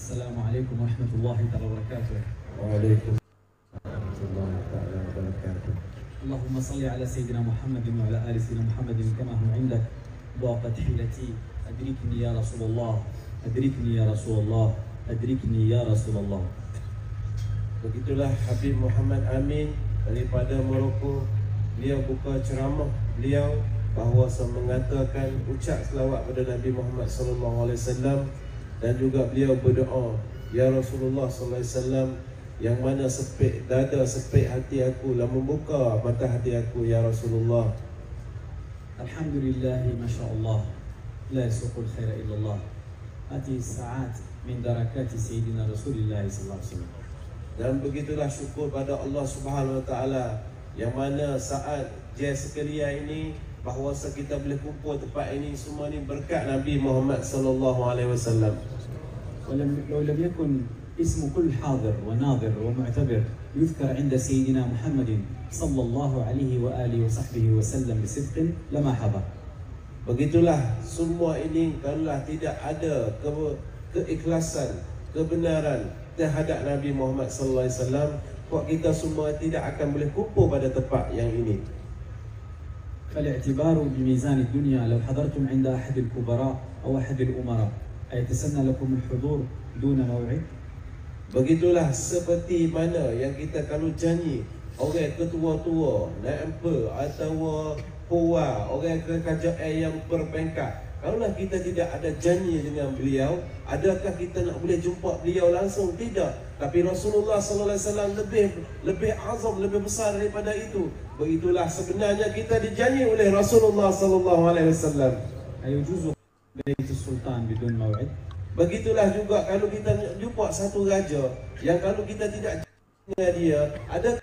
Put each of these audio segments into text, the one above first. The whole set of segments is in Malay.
Assalamualaikum warahmatullahi wabarakatuh. Waalaikumsalam warahmatullahi wabarakatuh. Allahumma salli ala Sayyidina Muhammadin wa ala ali Sayyidina Muhammadin kama hum indak dhaqat hilati adrikni ya Rasulullah adrikni ya Rasulullah adrikni ya Rasulullah. Begitulah Habib Muhammad Amin daripada Morocco. Beliau buka ceramah beliau bahawa mengatakan ucap selawat pada Nabi Muhammad sallallahu alaihi wasallam, dan juga beliau berdoa, ya Rasulullah sallallahu alaihi wasallam, yang mana sepik dada sepik hati aku, lah membuka mata hati aku ya Rasulullah. Alhamdulillah, masya-Allah, la yasuqul khaira illallah. Hati saat min darakati Sayyidina Rasulullah sallallahu alaihi wasallam. Dan begitulah syukur pada Allah Subhanahu wa taala yang mana saat jazz sekalian ini bahawa kita boleh kumpul tempat ini, semua ni berkat Nabi Muhammad sallallahu alaihi wasallam. لو لم يكن اسم كل حاضر وناظر ومعتبر يذكر عند سيدنا محمد صلى الله عليه وآله وصحبه وسلم بصدق لما حضر. Begitulah semua ini kalaulah tidak ada keikhlasan, kebenaran terhadap Nabi Muhammad sallallahu alaihi wasallam, buat kita semua tidak akan boleh kumpul pada tempat yang ini. فالاعتبار بميزان الدنيا لو حضرتم عند أحد الكبراء أو أحد الأمراء أيتسنى لكم الحضور دون موعد. Begitulah seperti mana yang kita kalau janji orang ketua-tua, naib emper atau puan, orang kerajaan yang berpangkat, kalaulah kita tidak ada janji dengan beliau, adakah kita nak boleh jumpa beliau langsung? Tidak. Tapi Rasulullah sallallahu alaihi wasallam lebih azam, lebih besar daripada itu. Begitulah sebenarnya kita dijanji oleh Rasulullah sallallahu alaihi wasallam. أيجوز بيت السلطان بدون موعد؟ Begitulah juga kalau kita jumpa satu raja yang kalau kita tidak dengan dia, ada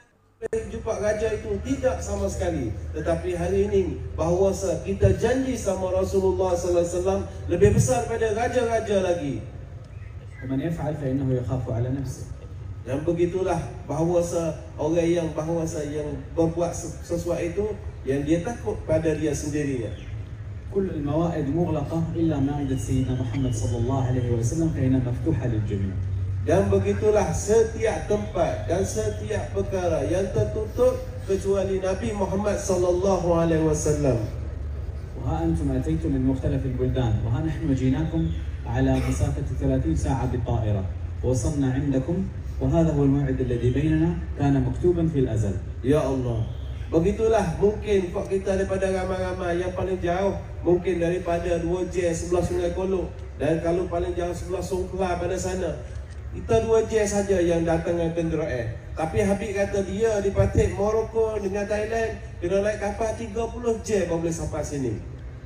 jumpa raja itu? Tidak sama sekali. Tetapi hari ini bahawa kita janji sama Rasulullah sallallahu alaihi wasallam lebih besar pada raja-raja lagi. ومن يفعل فإنه يخاف على نفسه. Dan begitulah bahawa orang yang berbuat sesuatu itu yang dia takut pada dia sendirinya. كل الموائد مغلقة إلا مائدة سيدنا محمد صلى الله عليه وسلم فإنها مفتوحة للجميع. Dan begitulah setiap tempat dan setiap perkara yang tertutup kecuali Nabi Muhammad sallallahu alaihi wasallam. وها أنتم أتيتم من مختلف البلدان وها نحن جيناكم على مسافة 30 ساعة بالطائرة ووصلنا عندكم وهذا هو الموعد الذي بيننا كان مكتوبا في الأزل. Ya Allah, begitulah mungkin kok kita daripada ramai-ramai yang paling jauh mungkin daripada 2J sebelah Sungai Kolok, dan kalau paling jauh sebelah Songkhla pada sana kita 2J saja yang datang dengan kenderaan. Tapi Habib kata dia di Patik Morocco dengan Thailand kena naik kapal 30J baru boleh sampai sini.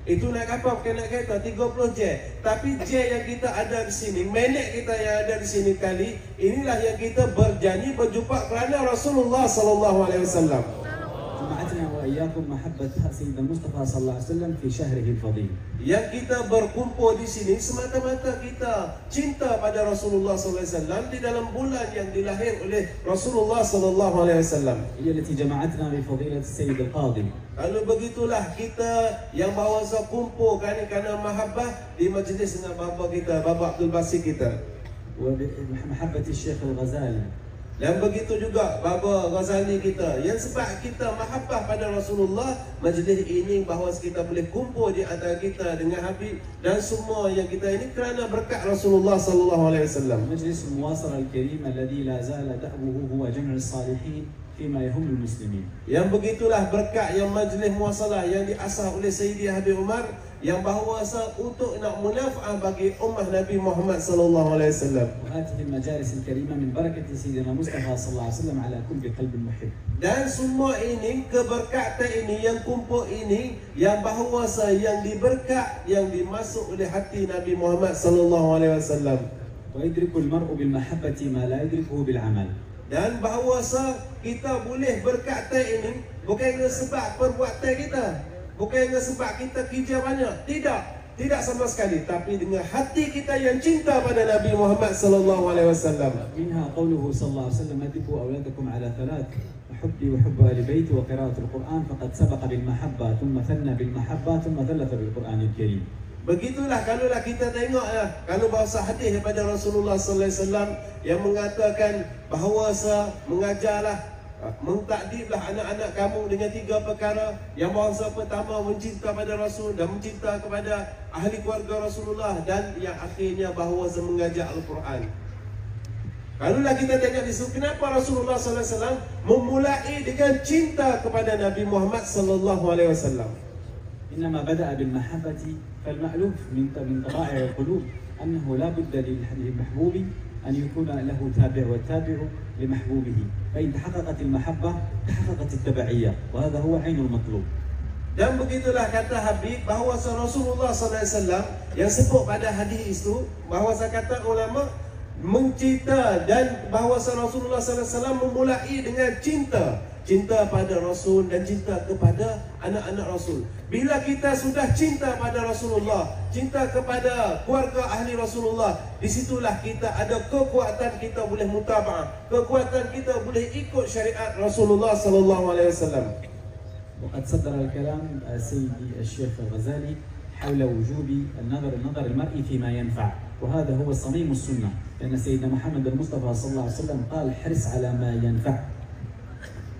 Itu naik kapal bukan naik kereta 30J. Tapi J yang kita ada di sini, minit kita yang ada di sini kali, inilah yang kita berjanji berjumpa kerana Rasulullah sallallahu alaihi wasallam. جمعتنا وإياكم محبة سيدنا المصطفى صلى الله عليه وسلم في شهره الفضيل. Yang kita berkumpul di sini semata-mata kita cinta pada Rasulullah sallallahu alaihi wasallam di dalam bulan yang dilahir oleh Rasulullah sallallahu alaihi wasallam. هي التي جمعتنا بفضيلة السيد القاضي. Kalau begitulah kita yang bawa kumpul kerana mahabbah di majlis dengan bapa kita, Bapa Abdul Basir kita. وبمحبة الشيخ الغزالي. Dan begitu juga Baba Ghazali kita, yang sebab kita mahabbah pada Rasulullah, majlis ini bahawa kita boleh kumpul di antara kita dengan Habib dan semua yang kita ini kerana berkat Rasulullah sallallahu alaihi wasallam. مجلس المواصلة الكريم الذي لا زال دأبه هو جمع الصالحين فيما يهم المسلمين. Yang begitulah berkat yang majlis muasalah yang diasah oleh Sayyidi Habib Umar, yang bahawa untuk nak munafa'ah bagi ummah Nabi Muhammad sallallahu alaihi wasallam. وهذه المجالس الكريمة من بركة سيدنا مصطفى صلى الله عليه وسلم على كل قلب محب. Dan semua ini keberkatan ini yang kumpul ini yang bahawa yang diberkat yang dimasuk oleh hati Nabi Muhammad sallallahu alaihi wasallam. ويدرك المرء بالمحبة ما لا يدركه بالعمل. Dan bahawa kita boleh berkata ini bukan sebab perbuatan kita, bukan sebab kita kerja banyak, tidak sama sekali, tapi dengan hati kita yang cinta pada Nabi Muhammad sallallahu alaihi wasallam. منها قوله صلى الله عليه وسلم أدبوا أولادكم على ثلاث: حبي وحب آل بيتي وقراءة القرآن فقد سبق بالمحبة ثم ثنى بالمحبة ثم ثلث بالقرآن الكريم. Begitulah kalaulah kita tengoklah, kalau bahasa hadis daripada Rasulullah sallallahu alaihi wasallam yang mengatakan bahawa mengajarlah, mentakdiblah anak-anak kamu dengan 3 perkara. Yang bahasa pertama mencinta pada Rasul dan mencinta kepada ahli keluarga Rasulullah, dan yang akhirnya bahawa mengajar Al-Quran. Kalaulah kita tengok di situ, kenapa Rasulullah sallallahu alaihi wasallam memulai dengan cinta kepada Nabi Muhammad sallallahu alaihi wasallam? إنما بدأ بالمحبة، فالمألوف من طبائع القلوب أنه لا بد للمحبوب أن يكون له تابع والتابع لمحبوبه، فإن تحققت المحبة تحققت التبعية، وهذا هو عين المطلوب. Dan begitulah kata Habib bahawa Rasulullah SAW yang sebut pada hadis itu, bahawa kata ulama mencinta, dan bahawa Rasulullah SAW memulai dengan cinta pada Rasul dan cinta kepada anak-anak Rasul. Bila kita sudah cinta pada Rasulullah, cinta kepada keluarga ahli Rasulullah, disitulah kita ada kekuatan, kita boleh mutaba'ah, kekuatan kita boleh ikut syariat Rasulullah sallallahu alaihi wasallam. وقد صدر الكلام سيدي الشيخ الغزالي حول وجوب النظر المرئي فيما ينفع، وهذا هو صميم السنة، لأن سيدنا محمد المصطفى صلى الله عليه وسلم قال حرص على ما ينفع.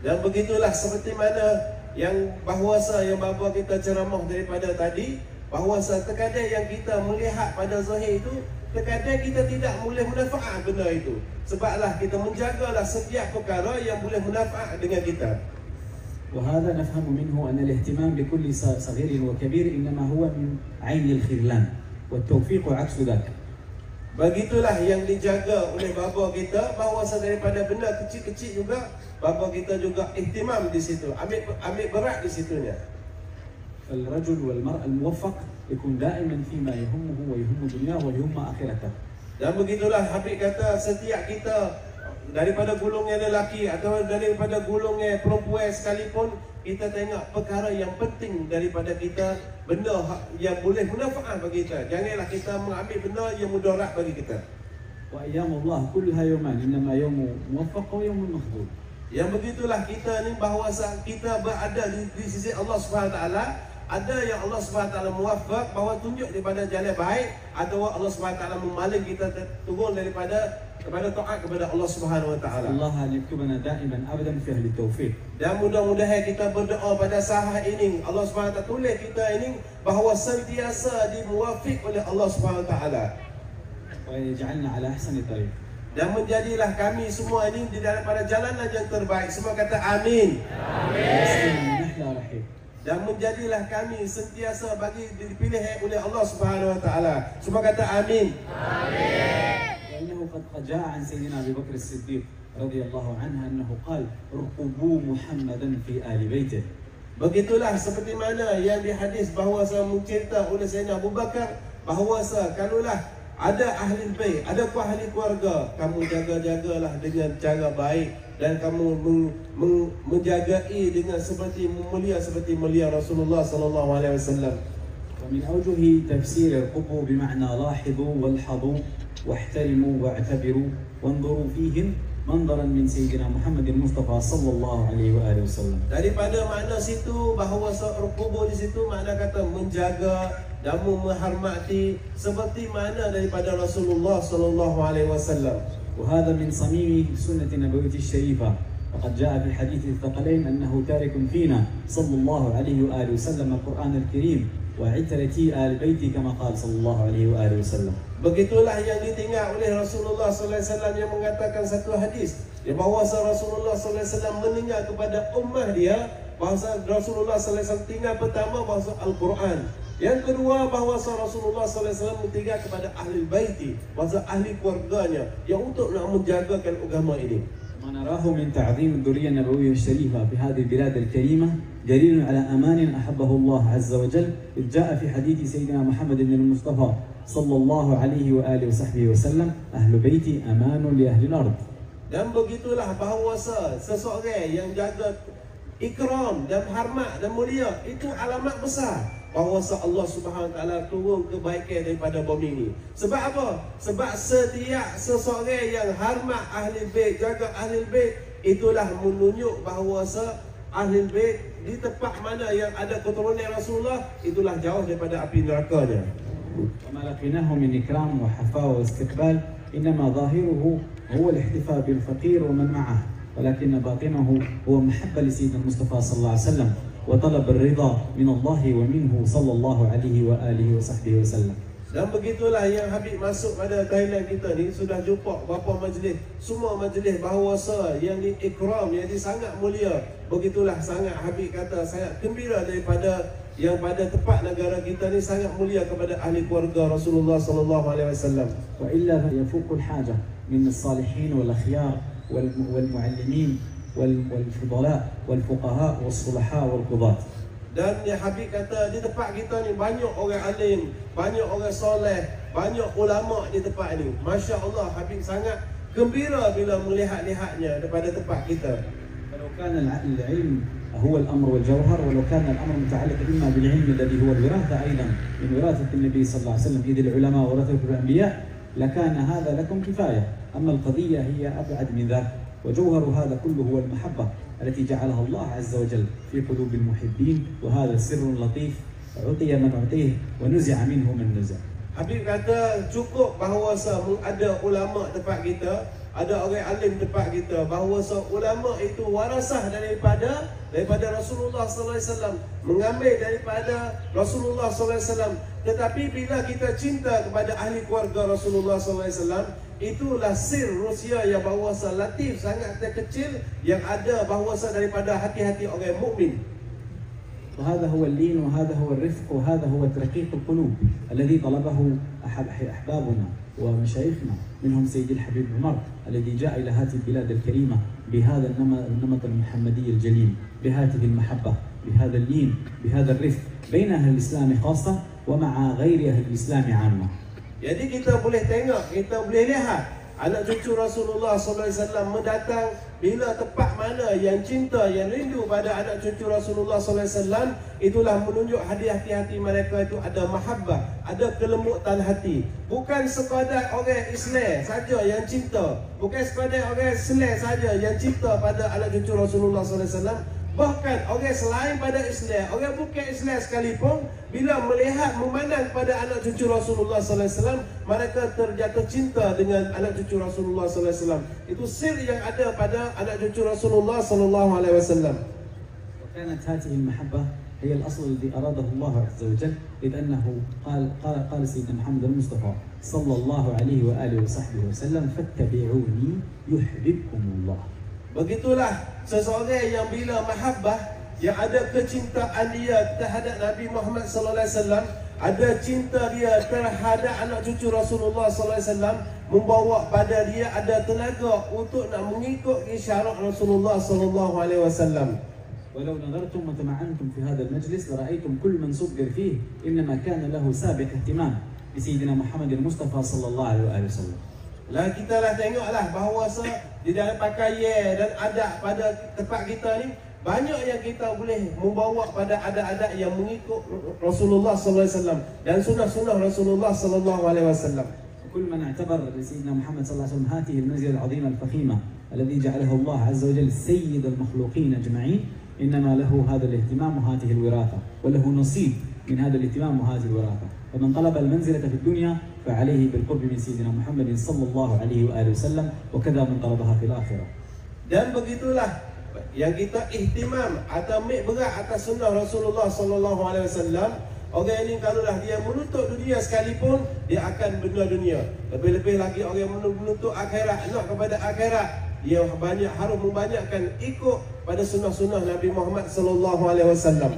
Dan begitulah seperti mana yang bahawasa yang bapa kita ceramah daripada tadi, bahawasa terkadang yang kita melihat pada zahir itu, terkadang kita tidak boleh manfaat benda itu. Sebablah kita menjagalah setiap perkara yang boleh manfaat dengan kita. وهذا نفهم منه أن الاهتمام بكل صغير وكبير إنما هو من عين الخذلان، والتوفيق عكس ذاك. Begitulah yang dijaga oleh bapa kita, bahawasa daripada benda kecil-kecil juga bapa kita juga ihtimam di situ, ambil berat di situnya. فالرجل والمرأة الموفق يكون دائما فيما يهمه ويهم دنياه ويهم آخرته. Dan begitulah Habib kata, setiap kita daripada golongan lelaki atau daripada golongan perempuan sekalipun, kita tengok perkara yang penting daripada kita, benda yang boleh manfaat bagi kita. Janganlah kita mengambil benda yang mudarat bagi kita. وأيام الله كلها يومان، إنما يوم موفق ويوم مخذول. Yang begitulah kita ni, bahawa kita berada di sisi Allah Subhanahu Wa Taala. Ada yang Allah Subhanahu Wa Taala muwaffaq, bahawa tunjuk daripada jalan baik, atau Allah Subhanahu Wa Taala memaling kita turun daripada taat kepada Allah Subhanahu Wa Taala. Allah يكتبنا دائما أبدا في أهل التوفيق. Dan mudah-mudahan kita berdoa pada saat ini, Allah Subhanahu Wa Taala tulis kita ini bahawa sentiasa dimuwafiq oleh Allah Subhanahu Wa Taala, ويجعلنا على أحسن طريق. dan menjadilah kami semua ini di dalam pada jalanan yang terbaik. Semua kata amin. Amin. Dan menjadilah kami sentiasa bagi dipilih oleh Allah Subhanahu Wa Taala. Semua kata amin. Amin. وإنه قد جاء عن سيدنا أبي بكر الصديق رضي الله عنه أنه قال رقبوا محمدا في آل بيته. Begitulah seperti mana yang di hadis bahawa mencerita oleh Sayyidina Abu Bakar, bahawa kalaulah ada ahli bait, ada ahli keluarga, kamu jaga-jagalah dengan cara baik, dan kamu menjagai dengan seperti mulia Rasulullah sallallahu alaihi wasallam. ومن أوجه تفسير القبو بمعنى لاحظوا والحظوا واحترموا واعتبروا وانظروا فيهم منظرا من سيدنا محمد المصطفى صلى الله عليه وآله وسلم. Daripada makna situ bahawa rukubu di situ makna kata menjaga dan menghormati seperti mana daripada Rasulullah sallallahu alaihi wasallam. وهذا من صميم سنة النبوية الشريفة، وقد جاء في حديث الثقلين أنه تارك فينا صلى الله عليه وآله وسلم القرآن الكريم وعترتي آل بيتي كما قال صلى الله عليه وآله وسلم. Begitulah yang ditinggal oleh Rasulullah sallallahu alaihi wasallam yang mengatakan satu hadis, bahawa Rasulullah sallallahu alaihi wasallam meninggal kepada ummah dia, bahawa Rasulullah sallallahu alaihi wasallam tinggal pertama bahawa Al-Quran. Yang kedua bahawa Rasulullah sallallahu alaihi wasallam tinggal kepada ahli baiti, bahawa ahli keluarganya yang untuk nak menjagakan agama ini. ما نراه من تعظيم الذرية النبوية الشريفة في هذه البلاد الكريمة دليل على أمان أحبه الله عز وجل، إذ جاء في حديث سيدنا محمد بن المصطفى صلى الله عليه وآله وصحبه وسلم أهل بيتي أمان لأهل الأرض. Dan begitulah bahawa seseorang yang jaga ikram dan hormat dan mulia, itu alamat besar bahawa Allah Subhanahu Wa Taala turun kebaikan daripada bumi ini. Sebab apa? Sebab setiap seseorang yang hormat ahli bait, jaga ahli bait, itulah menunjuk bahawa ahli bait di tempat mana yang ada keturunan Rasulullah, itulah jauh daripada api nerakanya. وما لقيناه من إكرام وحفاوة واستقبال إنما ظاهره هو الاحتفاء بالفقير ومن معه، ولكن باطنه هو محبة لسيدنا المصطفى صلى الله عليه وسلم وطلب الرضا من الله ومنه صلى الله عليه وآله وصحبه وسلم. Dan begitulah yang Habib masuk pada Thailand kita ni, sudah jumpa beberapa majlis, semua majlis bahawasa yang diikram, yang sangat mulia. Begitulah sangat Habib kata sangat gembira daripada yang pada tempat negara kita ni sangat mulia kepada ahli keluarga Rasulullah sallallahu alaihi wasallam. وإلا يفوق الحاجة من الصالحين والأخيار والمعلمين والفضلاء والفقهاء والصلحاء والقضاة. Dan ya Habib kata di tempat kita ni banyak orang alim, banyak orang soleh, banyak ulama di tempat ni. Masya Allah, Habib sangat gembira bila melihat-lihatnya daripada tempat kita. فلو كان العلم هو الأمر والجوهر، ولو كان الأمر متعلق إما بالعلم الذي هو الوراثة أيضا من وراثة النبي صلى الله عليه وسلم، إذ العلماء ورثة الأنبياء، لكان هذا لكم كفاية. أما القضية هي أبعد من ذلك، وجوهر هذا كله هو المحبة التي جعلها الله عز وجل في قلوب المحبين، وهذا سر لطيف أعطي من أعطيه ونزع منه من نزع. Habib kata cukup bahawasa ada ulama tempat kita, ada orang alim tempat kita, bahawasa ulama itu warasah daripada Rasulullah sallallahu alaihi wasallam, mengambil daripada Rasulullah sallallahu alaihi wasallam. Tetapi bila kita cinta kepada ahli keluarga Rasulullah sallallahu alaihi wasallam, itulah sir Rusia yang bahawasa latif, sangat terkecil, yang ada bahawasa daripada hati-hati orang mukmin. وهذا هو اللين، وهذا هو الرفق، وهذا هو ترقيق القلوب الذي طلبه أحبابنا ومشايخنا، منهم سيد الحبيب عمر الذي جاء إلى هذه البلاد الكريمة بهذا النمط المحمدي الجليل، بهذه المحبة، بهذا اللين، بهذا الرفق بين أهل الإسلام خاصة ومع غير أهل الإسلام عامة. Jadi kita boleh tengok, kita boleh lihat anak cucu Rasulullah SAW mendatang bila tempat mana yang cinta, yang rindu pada anak cucu Rasulullah SAW, itulah menunjuk hati-hati mereka itu ada mahabbah, ada kelembutan hati. Bukan sekadar orang Islam saja yang cinta, bukan sekadar orang Islam saja yang cinta pada anak cucu Rasulullah SAW. Bahkan orang selain pada Islam, orang bukan Islam sekalipun, bila melihat, memandang pada anak cucu Rasulullah SAW, mereka terjatuh cinta dengan anak cucu Rasulullah SAW. Itu sir yang ada pada anak cucu Rasulullah SAW. وكانت هذه المحبة هي الأصل الذي أراده الله عز وجل، إذ أنه قال سيدنا محمد المصطفى صلى الله عليه وآله وصحبه وسلم: فاتبعوني يحببكم الله. Begitulah seseorang yang bila mahabbah, yang ada kecintaan dia terhadap Nabi Muhammad sallallahu alaihi wasallam, ada cinta dia terhadap anak cucu Rasulullah sallallahu alaihi wasallam, membawa pada dia ada tenaga untuk nak mengikut isyarat Rasulullah sallallahu alaihi wasallam. ولو نظرتم وتمعنتم في هذا المجلس لرأيتم كل من صدر فيه إنما كان له سابق اهتمام بسيدنا محمد المصطفى صلى الله عليه وآله وسلم. Lah kita lah tengoklah bahawa di dalam pakaian dan adat pada tempat kita ni, banyak yang kita boleh membawa pada adat-adat yang mengikut Rasulullah sallallahu alaihi wasallam dan sunnah-sunnah Rasulullah sallallahu alaihi wasallam. كل من اعتبر لسيدنا محمد صلى الله عليه وسلم هذه المنزلة العظيمة الفخيمة الذي جعله الله عز وجل سيد المخلوقين أجمعين، إنما له هذا الاهتمام وهذه الوراثة، وله نصيب من هذا الاهتمام وهذه الوراثة. فمن طلب المنزلة في الدنيا فعليه بالقرب من سيدنا محمد صلى الله عليه وآله وسلم، وكذا من طلبها في الآخرة. Dan begitulah yang kita ihtimam atau ambil berat atas sunnah Rasulullah sallallahu alaihi wasallam. Orang ini kalaulah dia menuntut dunia sekalipun, dia akan benda dunia. Lebih-lebih lagi orang yang menuntut akhirat, nak kepada akhirat, dia harus membanyakkan ikut pada sunnah-sunnah Nabi Muhammad sallallahu alaihi wasallam.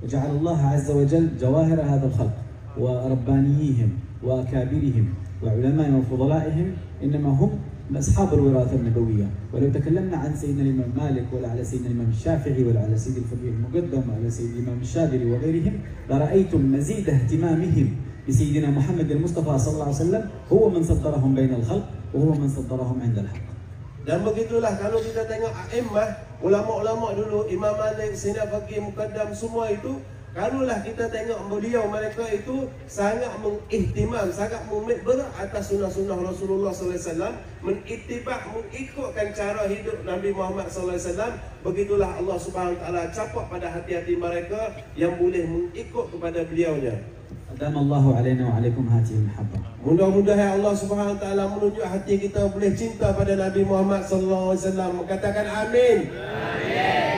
وجعل الله عز وجل جواهر هذا الخلق وربانيهم وأكابرهم وعلمائهم وفضلائهم إنما هم أصحاب الوراثة النبوية. ولو تكلمنا عن سيدنا الإمام مالك ولا على سيدنا الإمام الشافعي ولا على سيد الفقيه المقدم ولا سيد الإمام الشاذلي وغيرهم لرأيتم مزيد اهتمامهم بسيدنا محمد المصطفى صلى الله عليه وسلم، هو من صدرهم بين الخلق وهو من صدرهم عند الحق. Dan begitulah kalau kita tengok a'immah, ulama-ulama dulu, Imam Malik, Sayyidina Faqih, Muqaddam, semua itu, kalaulah kita tengok beliau, mereka itu sangat mengihtimam, sangat memikber atas sunnah-sunnah Rasulullah sallallahu alaihi wasallam, mengitibak, mengikutkan cara hidup Nabi Muhammad sallallahu alaihi wasallam. Begitulah Allah Subhanahu wa taala capak pada hati-hati mereka yang boleh mengikut kepada beliaunya. دام الله علينا وعليكم هذه المحبة. Mudah-mudahan Allah Subhanahu Wa Taala menunjuk hati kita boleh cinta pada Nabi Muhammad sallallahu alaihi wasallam. Katakan amin.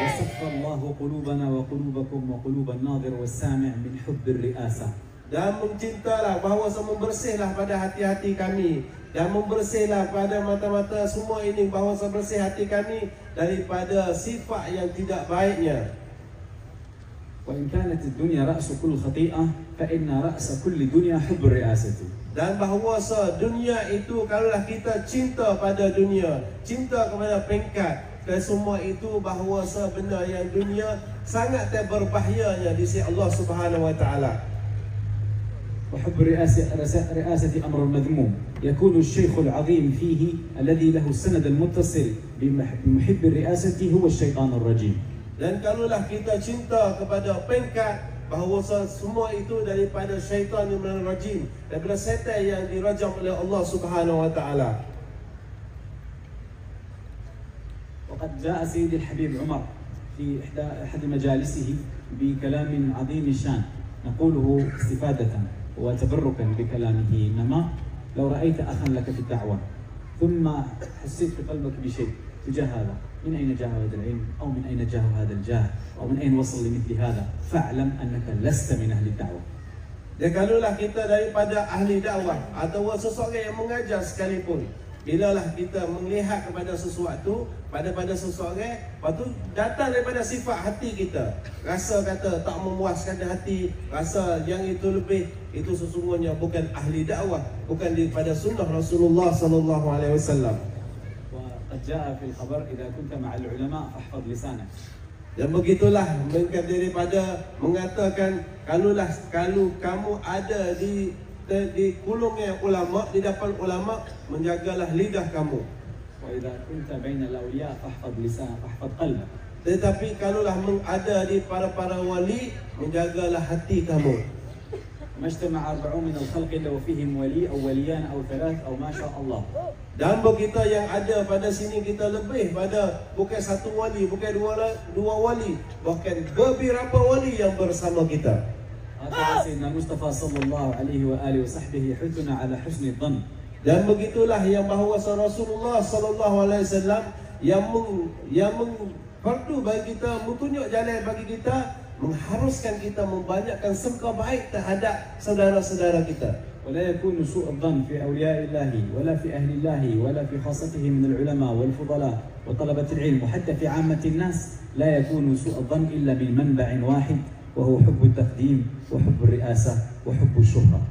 وصف الله قلوبنا وقلوبكم وقلوب الناظر والسامع من حب الرئاسة. Dan mencintalah bahawa membersihlah pada hati-hati kami dan membersihlah pada mata-mata semua ini bahawa bersih hati kami daripada sifat yang tidak baiknya. وإن كانت الدنيا رأس كل خطيئة فإن رأس كل دنيا حب الرئاسة. Dan bahawa dunia itu kalaulah kita cinta pada dunia, cinta kepada peringkat dan semua itu bahawa benar yang dunia sangat berbahayanya di sisi Allah Subhanahu Wa Taala. وحب رئاسة أمر مذموم يكون الشيخ العظيم فيه الذي له السند المتصل بمحب الرئاسة هو الشيطان الرجيم. Dan kalaulah kita cinta kepada peringkat bahawa semua itu daripada syaitan yang rajim, daripada setan yang dirajam oleh Allah Subhanahu Wa Taala. وقد جاء سيدي الحبيب عمر في أحد مجالسه بكلام عظيم الشان نقوله استفادة وتبركا بكلامه. إنما لو رأيت أخا لك في الدعوة ثم حسيت في قلبك بشيء تجاه هذا، من أين جاء هذا العلم أو من أين جاء هذا الجاه أو من أين وصل لمثل هذا، فاعلم أنك لست من أهل الدعوة. Dan kalaulah kita daripada ahli dakwah atau seseorang yang mengajar sekalipun, bilalah kita melihat kepada sesuatu pada seseorang, lepas tu datang daripada sifat hati kita, rasa kata tak memuaskan hati, rasa yang itu lebih, itu sesungguhnya bukan ahli dakwah, bukan daripada sunnah Rasulullah sallallahu alaihi wasallam. وقد جاء في الخبر إذا كنت مع العلماء فاحفظ لسانك. Dan begitulah daripada mengatakan kalau kamu ada di kulungnya ulama, di depan ulama, menjagalah lidah kamu. وإذا كنت بين الأولياء فاحفظ لسانك فاحفظ قلبك. Tetapi kalaulah ada di para wali, menjagalah hati kamu. ما اجتمع 40 من الخلق إلا وفيهم ولي أو وليان أو ثلاث أو ما شاء الله. Dan kita yang ada pada sini kita lebih pada bukan satu wali, bukan dua wali, bahkan beberapa wali yang bersama kita. هكذا سيدنا المصطفى صلى الله عليه وآله وصحبه يحثنا على حسن الظن. Dan begitulah yang bahawa Rasulullah sallallahu alaihi wasallam yang fardu bagi kita, menunjuk jalan bagi kita, mengharuskan kita membanyakkan sangka baik terhadap saudara-saudara kita. ولا يكون سوء الظن في أولياء الله ولا في أهل الله ولا في خاصته من العلماء والفضلاء وطلبة العلم وحتى في عامة الناس لا يكون سوء الظن إلا من منبع واحد وهو حب التقديم وحب الرئاسة وحب الشهرة.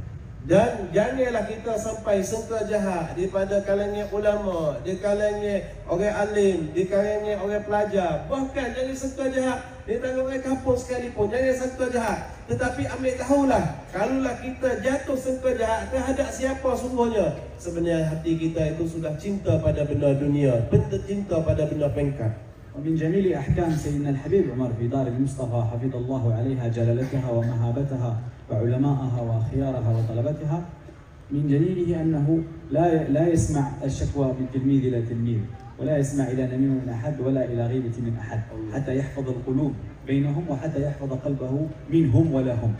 Dan janganlah kita sampai sangka jahat daripada kalangan ulama, di kalangan orang alim, di kalangan orang pelajar. Bahkan jangan sangka jahat di kalangan orang kampung sekalipun, jangan sangka jahat. Tetapi ambil tahulah, kalaulah kita jatuh sangka jahat terhadap siapa sungguhnya, sebenarnya hati kita itu sudah cinta pada benda dunia, cinta pada benda pengkat. ومن جميل أحكام سيدنا الحبيب عمر في دار المصطفى حفظ الله عليها جلالتها ومهابتها وعلماءها وخيارها وطلبتها، من جميله أنه لا يسمع الشكوى من تلميذ إلى تلميذ، ولا يسمع إلى نميمة من أحد ولا إلى غيبة من أحد، حتى يحفظ القلوب بينهم وحتى يحفظ قلبه منهم ولا هم.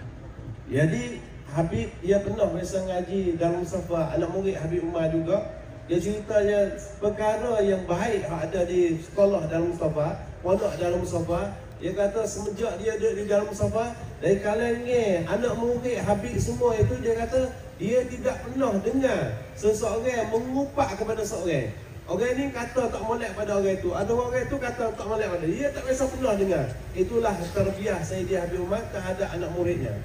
Jadi Habib dia pernah masa ngaji dalam Mustafa, anak murid Habib Umar juga. Dia ceritanya perkara yang baik ada di sekolah dalam Mustafa, pondok dalam Mustafa. Dia kata semenjak dia duduk di dalam Mustafa, dari kalangan anak murid Habib semua itu, dia kata dia tidak pernah dengar seseorang mengupak kepada seorang. Orang ini kata tak molek pada orang itu, ada orang itu kata tak molek pada dia, tak biasa pernah dengar. Itulah tarbiyah Sayyidina Habib Umar terhadap anak muridnya.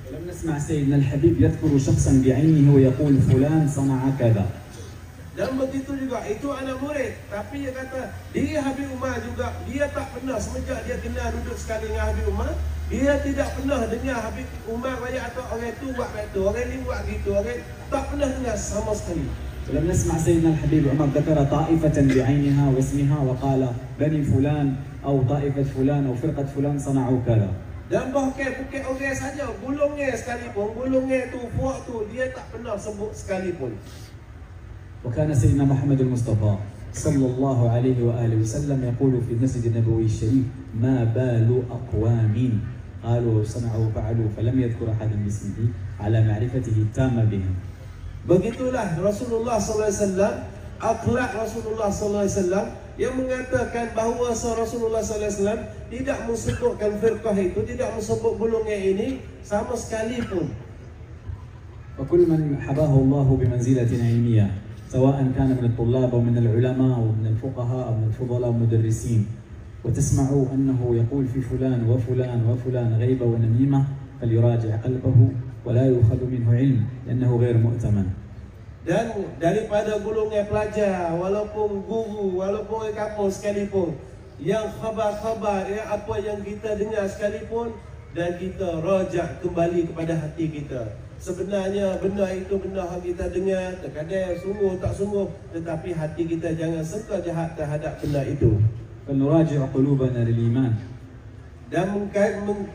ولم نسمع سيدنا الحبيب يذكر شخصا بعينه ويقول فلان صنع كذا. Dan begitu juga itu anak murid, tapi dia kata dia Habib Umar juga, dia tak pernah semenjak dia kenal duduk sekali dengan Habib Umar, dia tidak pernah dengar Habib Umar banyak atau orang itu buat begitu, orang ini buat gitu, orang tak pernah dengar sama sekali. ولم نسمع سيدنا الحبيب عمر ذكر طائفة بعينها واسمها وقال بني فلان أو طائفة فلان أو فرقة فلان صنعوا كذا. Dan bahkan bukan orang saja, gulungnya sekalipun, gulungnya tu, puak tu, dia tak pernah sebut sekalipun. وكان سيدنا محمد المصطفى صلى الله عليه وآله وسلم يقول في المسجد النبوي الشريف ما بال أقوام قالوا صنعوا وفعلوا فلم يذكر أحد باسمه على معرفته التامة بهم. Begitulah Rasulullah SAW, akhlak Rasulullah SAW yang mengatakan bahawa Rasulullah SAW tidak mensebutkan firqah itu, tidak mensebut golongan ini sama sekali pun. وكل من حباه الله بمنزلة علمية سواء كان من الطلاب أو من العلماء أو من الفقهاء أو من الفضلاء والمدرسين، وتسمعوا أنه يقول في فلان وفلان وفلان غيبة ونميمة فليراجع قلبه ولا يؤخذ منه علم لأنه غير مؤتمن. Dan daripada golongan pelajar, walaupun guru, walaupun kampus sekalipun, yang khabar-khabar, yang apa yang kita dengar sekalipun, dan kita rajak kembali kepada hati kita. Sebenarnya benda itu benda yang kita dengar, terkadang sungguh tak sungguh, tetapi hati kita jangan sangka jahat terhadap benda itu. فلنراجع قلوبنا للإيمان. Dan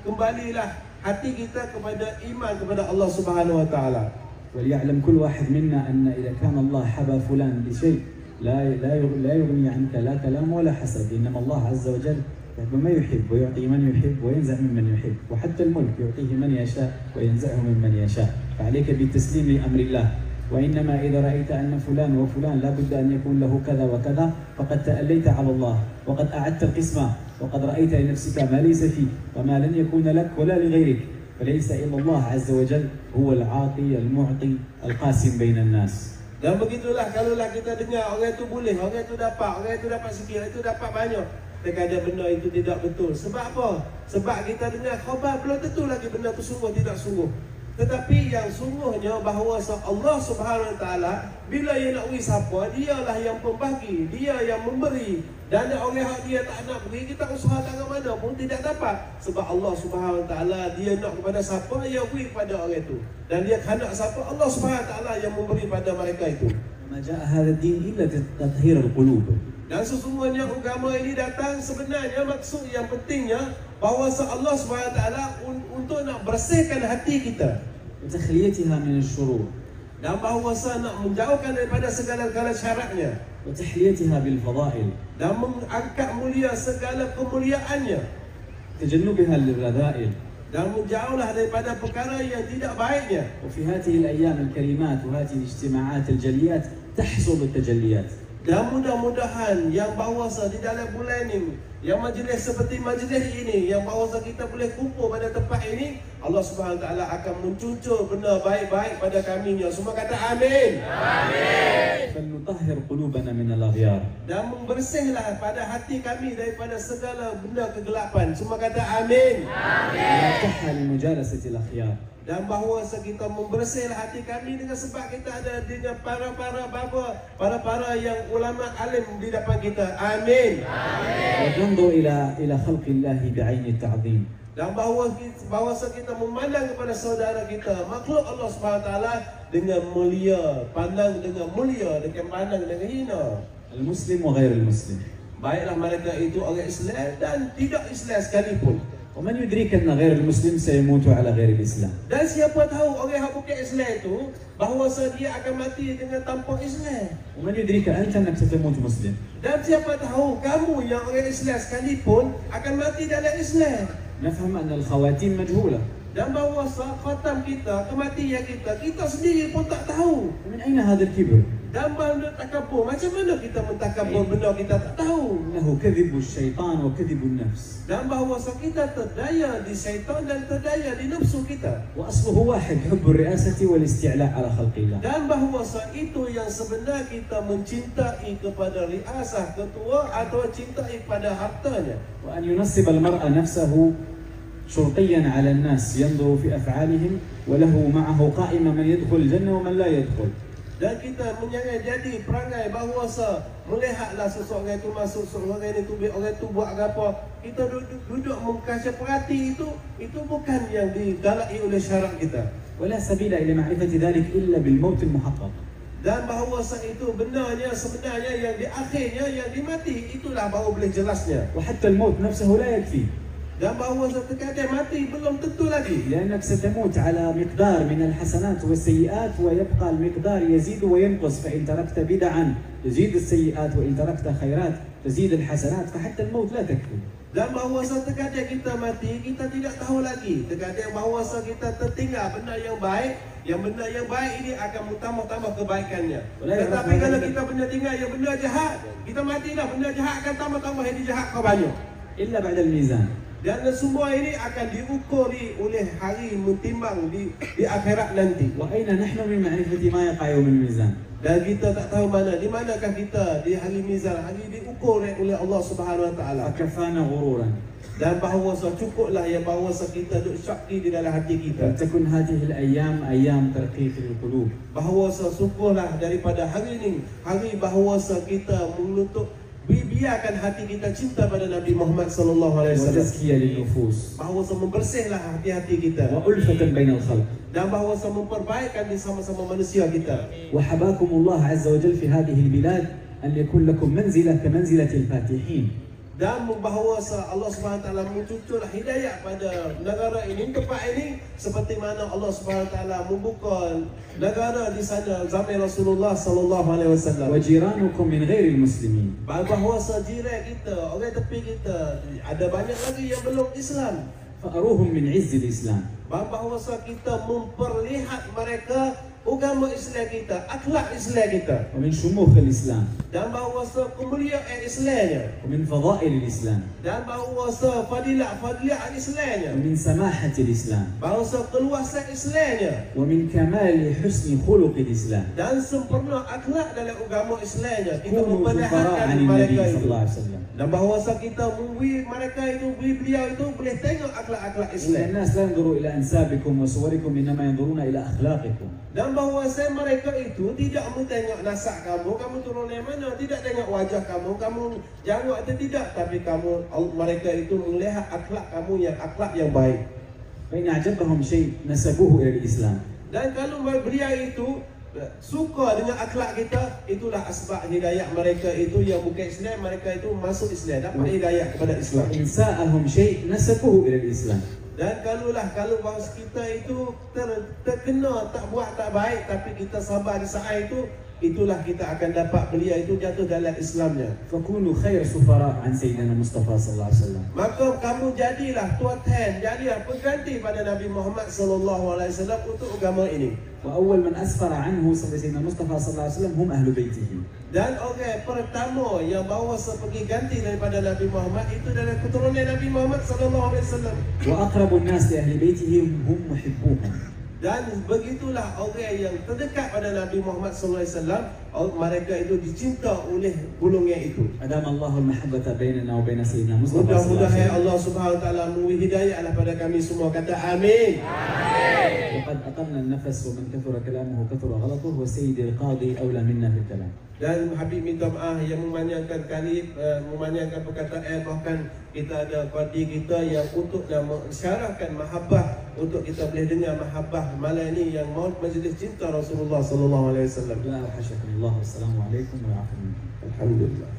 kembalilah hati kita kepada iman kepada Allah Subhanahu wa taala. وليعلم كل واحد منا أن إذا كان الله حبى فلان بشيء لا يغني عنك لا كلام ولا حسد، إنما الله عز وجل يحب ما يحب ويعطي من يحب وينزع ممن يحب، وحتى الملك يعطيه من يشاء وينزعه ممن يشاء، فعليك بالتسليم لأمر الله. وإنما إذا رأيت أن فلان وفلان لا بد أن يكون له كذا وكذا فقد تأليت على الله وقد أعدت القسمة وقد رأيت لنفسك ما ليس فيك وما لن يكون لك ولا لغيرك، فليس إلا الله عز وجل هو العاطي المعطي القاسم بين الناس. Dan begitulah kalaulah kita dengar orang itu boleh, orang itu dapat sikit, orang itu dapat banyak, terkadang benda itu tidak betul. Sebab apa? Sebab kita dengar khabar belum tentu lagi benda itu sungguh tidak sungguh. Tetapi yang sungguhnya bahawa Allah Subhanahu wa taala bila ia nak beri siapa, dialah yang pembagi, dia yang memberi. Dan orang yang dia tak nak beri, kita usaha tangan mana pun tidak dapat. Sebab Allah Subhanahu wa taala dia nak kepada siapa, dia beri kepada orang itu. Dan dia hendak siapa, Allah Subhanahu wa taala yang memberi pada mereka itu. ما جاء هذا الدين إلا تطهير القلوب. Dan sesungguhnya agama ini datang sebenarnya maksud yang pentingnya bahawa Allah Subhanahu wa taala untuk nak bersihkan hati kita, وتخليتها من الشرور. dan bahawa nak menjauhkan daripada segala-gala syaratnya, وتحليتها بالفضائل. dan mengangkat mulia segala kemuliaannya, تجنبها للرذائل. dan menjauhlah daripada perkara yang tidak baiknya. وفي هذه الأيام الكريمات وهذه الاجتماعات الجليات تحصل التجليات. Dan mudah-mudahan yang bahawasa di dalam bulan ini, yang majlis seperti majlis ini, yang bahawasa kita boleh kumpul pada tempat ini, Allah Subhanahu wa taala akan mencucur benda baik-baik pada kami. Semua kata amin. Amin. فلنطهر قلوبنا من الأغيار. Dan membersihlah pada hati kami daripada segala benda kegelapan. Semua kata amin. Amin. ونفتحها لمجالسة الأخيار. Dan bahawa kita membersihlah hati kami dengan sebab kita ada dengan para yang ulama alim di depan kita. Amin. وننظر إلى خلق الله بعين التعظيم. Dan bahawa kita memandang kepada saudara kita, makhluk Allah Subhanahu wa taala dengan mulia, pandang dengan mulia, dengan pandang dengan hina. المسلم وغير المسلم. Baiklah mereka itu orang Islam dan tidak Islam sekalipun. ومن يدريك أن غير المسلم سيموت على غير الإسلام. Dan siapa tahu orang yang bukan Islam itu bahawa dia akan mati dengan tanpa Islam. ومن يدريك أنت أنك ستموت مسلم. Dan siapa tahu kamu yang orang Islam sekalipun akan mati dalam Islam. نفهم أن الخواتيم مجهولة. Dan bahawa khatam kita, kematian kita sendiri pun tak tahu. من أين هذا الكبر؟ Dan benda takabur, macam mana kita mentakabur benda kita tak tahu? إنه كذب الشيطان وكذب النفس. Dan bahawa kita terdaya di syaitan dan terdaya di nafsu kita. وأصله واحد حب الرئاسة والاستعلاء على خلق الله. Dan bahawa itu yang sebenar kita mencintai kepada riasah ketua atau cintai pada hartanya. وأن ينصب المرء نفسه شرطيا على الناس ينظر في أفعالهم وله معه قائمة من يدخل الجنة ومن لا يدخل. Dan kita menjangan jadi perangai bahawa melihatlah seseorang itu masuk, seseorang itu orang itu buat apa. Kita duduk mengkaca perhati itu bukan yang digalaki oleh syarak kita. ولا سبيل إلى معرفة ذلك إلا بالموت المحقق. Dan bahawa itu benarnya sebenarnya yang di akhirnya yang dimati, itulah baru boleh jelasnya. وحتى الموت نفسه لا يكفي. Dan bahawa terkadang mati belum tentu lagi. لأنك ستموت على مقدار من الحسنات والسيئات ويبقى المقدار يزيد وينقص، فإن تركت بدعا تزيد السيئات وإن تركت خيرات تزيد الحسنات، فحتى الموت لا تكفي. Dan bahawa terkadang kita mati, kita tidak tahu lagi. Terkadang bahawa kita tertinggal benda yang baik, yang benda yang baik ini akan bertambah-tambah kebaikannya. Tetapi kalau kita benda tinggal yang benda jahat, kita matilah, benda jahat akan tambah-tambah yang jahat kau banyak. إلا بعد الميزان. Dan semua ini akan diukuri oleh hari mentimbang di akhirat nanti. وأين نحن من معرفة ما يقع يوم الميزان؟ Dan kita tak tahu di manakah kita di hari mizan, hari diukur oleh Allah Subhanahu Wa Taala. فكفانا غرورا. Dan bahawa cukuplah yang bahawa kita duk syaki di dalam hati kita. تكن هذه الأيام أيام ترقيق القلوب. Bahawa syukurlah daripada hari ini, hari bahawa kita menutup biarkan hati kita cinta pada Nabi Muhammad sallallahu alaihi wasallam. وتزكية للنفوس. Bahawa membersihlah hati-hati kita. وألفة بين الخلق. Dan bahawa memperbaikan di sama-sama manusia kita. وحباكم الله عز وجل في هذه البلاد أن يكون لكم منزلة كمنزلة الفاتحين. Dan bahawa Allah Subhanahu Wa Taala mencucurlah hidayah pada negara ini, tempat ini, seperti mana Allah Subhanahu Wa Taala membuka negara di sana zaman Rasulullah sallallahu alaihi wasallam. وجيرانكم من غير المسلمين. Bahawa jiran kita, orang tepi kita, ada banyak lagi yang belum Islam. فأروهم من عز الإسلام. Bahawa kita memperlihat mereka agama Islam kita, akhlak Islam kita, ومن شموخ الإسلام. dan bahawa kemuliaan Islamnya, ومن فضائل الإسلام. dan bahawa fadilah Islamnya, ومن سماحة الإسلام. bahawa keluasan Islamnya, ومن كمال حسن خلق الإسلام. dan sempurna akhlak dalam agama Islamnya. Kita كونوا فقراء memperlihatkan عن النبي mereka صلى itu. الله عليه وسلم. Dan bahawa kita mereka itu, beliau itu boleh tengok akhlak-akhlak إن Islam. الناس لا ينظروا إلى أنسابكم وصوركم، إنما ينظرون إلى أخلاقكم. Dan bahawa mereka itu tidak tengok nasab kamu turun dari mana, tidak tengok wajah kamu janggut atau tidak, tapi mereka itu melihat akhlak kamu yang akhlak yang baik. فإن أعجبهم شيء نسبوه إلى الإسلام. Dan kalau beliau itu suka dengan akhlak kita, itulah asbab hidayah mereka itu yang bukan Islam, mereka itu masuk Islam, dapat hidayah kepada Islam. وإن ساءهم شيء نسبوه إلى الإسلام. Dan kalau bahawa kita itu terkena tak buat tak baik, tapi kita sabar di saat itu, itulah kita akan dapat beliau itu jatuh dalam Islamnya. فكونوا خير سفراء عن سيدنا المصطفى صلى الله عليه وسلم. Maka kamu jadilah tuan, jadilah pengganti pada Nabi Muhammad sallallahu alaihi wasallam untuk agama ini. وأول من أسفر عنه سيدنا المصطفى صلى الله عليه وسلم هم أهل بيته. Dan orang pertama yang bawa sebagai ganti daripada Nabi Muhammad itu adalah keturunan Nabi Muhammad sallallahu alaihi wasallam. وأقرب الناس لأهل بيته هم محبوهم. Dan begitulah orang yang terdekat pada Nabi Muhammad sallallahu alaihi wasallam, mereka itu dicinta oleh golongan itu. أدام الله المحبة بيننا وبين سيدنا المصطفى صلى الله عليه Mudah-mudahan وسلم. Allah Subhanahu wa taala memberi hidayahlah pada kami semua, kata amin. وقد أقمنا النفس ومن كثر كلامه كثر غلطه، وسيد القاضي أولى منا في الكلام. Dan Habib minta maaf yang memanjangkan memanjangkan perkataan, bahkan kita ada qadi kita yang untuk mensyarahkan mahabbah, untuk kita boleh dengar mahabbah malam ini yang maut majlis cinta Rasulullah sallallahu alaihi wasallam. لا أوحشكم الله والسلام عليكم ورحمة الله. Alhamdulillah.